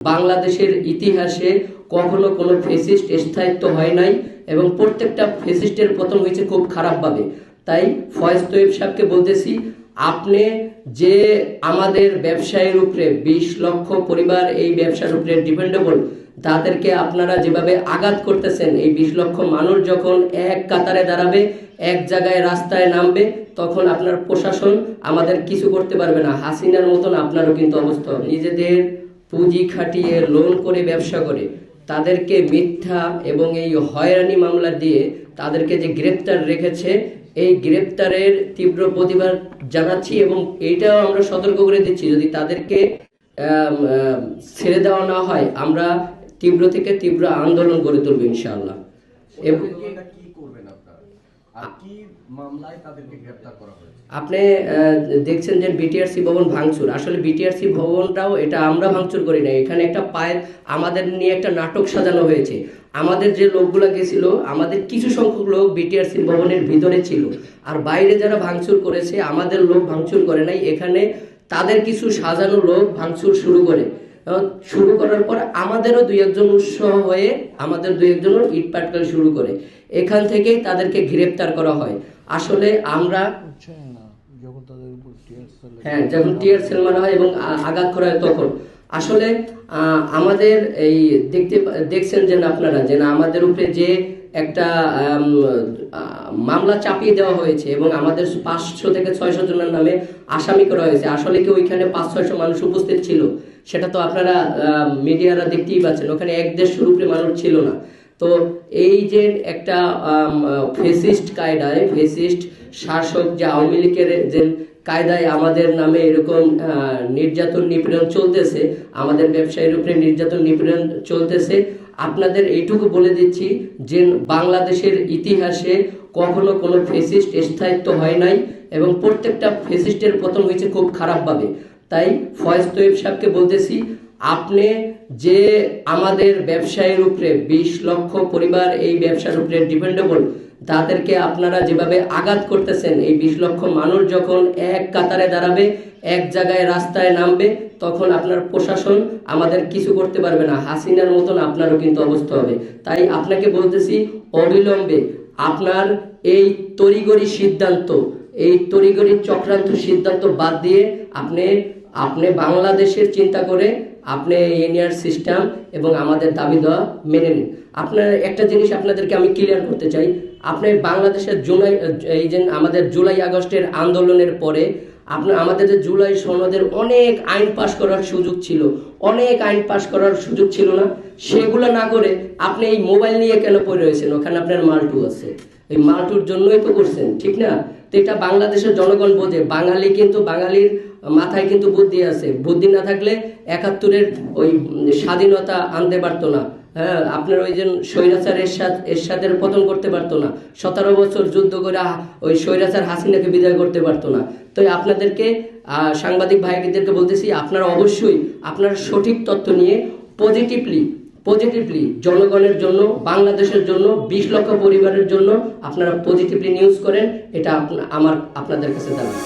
বাংলাদেশের ইতিহাসে কখনো কোনো ফ্যাসিস্ট স্থায়িত্ব হয় নাই এবং প্রত্যেকটা ফ্যাসিস্টের পতন হয়েছে খুব খারাপভাবে। তাই ফয়েজ তৈয়ব সাহেবকে বলতেছি, আপনি যে আমাদের ব্যবসায়ের উপরে 20 লক্ষ পরিবার এই ব্যবসার উপরে ডিপেন্ডেবল, তাদেরকে আপনারা যেভাবে আঘাত করতেছেন, এই 20 লক্ষ মানুষ যখন এক কাতারে দাঁড়াবে, এক জায়গায় রাস্তায় নামবে, তখন আপনার প্রশাসন আমাদের কিছু করতে পারবে না। হাসিনার মতন আপনারও কিন্তু অবস্থা হবে। নিজেদের পুঁজি খাটিয়ে লোন করে ব্যবসা করে তাদেরকে মিথ্যা এবং এই হয়রানি মামলা দিয়ে তাদেরকে যে গ্রেপ্তার রেখেছে, এই গ্রেপ্তারের তীব্র প্রতিবাদ জানাচ্ছি এবং এইটাও আমরা সতর্ক করে দিচ্ছি, যদি তাদেরকে ছেড়ে দেওয়া না হয় আমরা তীব্র থেকে তীব্র আন্দোলন গড়ে তুলব ইনশাআল্লাহ। আপনি দেখছেন যে বিটিআরসি ভবন ভাঙচুর, আসলে বিটিআরসি ভবনটাও এটা আমরা ভাঙচুর করি না, এখানে একটা আমাদের নিয়ে একটা নাটক সাজানো হয়েছে। আমাদের যে লোকগুলো গেছিল, আমাদের কিছু সংখ্যক লোক বিটিআরসি ভবনের ভিতরে ছিল, আর বাইরে যারা ভাঙচুর করেছে আমাদের লোক ভাঙচুর করে নাই, এখানে তাদের কিছু সাজানো লোক ভাঙচুর শুরু করার পর আমাদেরও দুই একজন উৎসাহ হয়ে আমাদের দুই একজন ইট পাটকেল শুরু করে, এখান থেকেই তাদেরকে গ্রেপ্তার করা হয়। আসলে আমরা যখন টিয়ার সেল মারা হয় এবং আঘাত করা হয়, তখন আসলে আমাদের এই দেখছেন যে আপনারা যে আমাদের উপরে যে একটা মামলা চাপিয়ে দেওয়া হয়েছে এবং আমাদের 500 থেকে 600 জনের নামে আসামি করা হয়েছে। আসলে কি ওইখানে 500-600 মানুষ উপস্থিত ছিল? সেটা তো আপনারা মিডিয়ারা দেখতেই পাচ্ছেন, ওখানে 1-150 উপরে মানুষ ছিল না। তো এই যে একটা ফেসিস্ট কায়দায়, ফেসিস্ট শাসক যে আওয়ামী লীগের যে কায়দায় আমাদের নামে এরকম নির্যাতন নিপীড়ন চলতেছে, আমাদের ব্যবসায়ীর উপরে নির্যাতন নিপীড়ন চলতেছে, আপনাদের এইটুকু বলে দিচ্ছি যে বাংলাদেশের ইতিহাসে কখনো কোনো ফ্যাসিস্ট স্থায়িত্ব হয় নাই এবং প্রত্যেকটা ফ্যাসিস্টের পতন হয়েছে খুব খারাপভাবে। তাই ফয়েজ তৈয়ব সাহেবকে বলতেছি, আপনি যে আমাদের ব্যবসায়ের উপরে 20 লক্ষ পরিবার এই ব্যবসার উপরে ডিপেন্ডেবল, তাদেরকে আপনারা যেভাবে আঘাত করতেছেন, এই 20 লক্ষ মানুষ যখন এক কাতারে দাঁড়াবে, এক জায়গায় রাস্তায় নামবে, তখন আপনার প্রশাসন আমাদের কিছু করতে পারবে না। হাসিনার মতন আপনারও কিন্তু অবস্থা হবে। তাই আপনাকে বলতেছি, অবিলম্বে আপনার এই তড়িঘড়ি সিদ্ধান্ত, এই তড়িঘড়ি চক্রান্ত সিদ্ধান্ত বাদ দিয়ে আপনি বাংলাদেশের চিন্তা করে আপনি এনআর সিস্টেম এবং আমাদের দাবি দেওয়া মেনে নিন। আপনার একটা জিনিস আপনাদেরকে আমি ক্লিয়ার করতে চাই, আপনি বাংলাদেশের এই যে আমাদের জুলাই আগস্টের আন্দোলনের পরে আমাদের যে জুলাই সনদের অনেক আইন পাশ করার সুযোগ ছিল, না? সেগুলো না করে আপনি এই মোবাইল নিয়ে কেন পড়ে রয়েছেন? ওখানে আপনার মাল্টু আছে, এই মাল্টুর জন্যই তো করছেন, ঠিক না? তো এটা বাংলাদেশের জনগণ বোঝে, বাঙালির মাথায় কিন্তু বুদ্ধি আছে, বুদ্ধি না থাকলে 71-এর ওই স্বাধীনতা আনতে পারতো না। হ্যাঁ, আপনার ওই যে স্বৈরাচার এরশাদের পতন করতে পারতো না, 17 বছর যুদ্ধ করে ওই স্বৈরাচার হাসিনাকে বিদায় করতে পারতো না। তো আপনাদেরকে সাংবাদিক ভাইদেরকে বলতেছি, আপনারা অবশ্যই আপনার সঠিক তথ্য নিয়ে পজিটিভলি জনগণের জন্য, বাংলাদেশের জন্য, 20 লক্ষ পরিবারের জন্য আপনারা পজিটিভলি নিউজ করেন, এটা আপনাদের কাছে দাবি।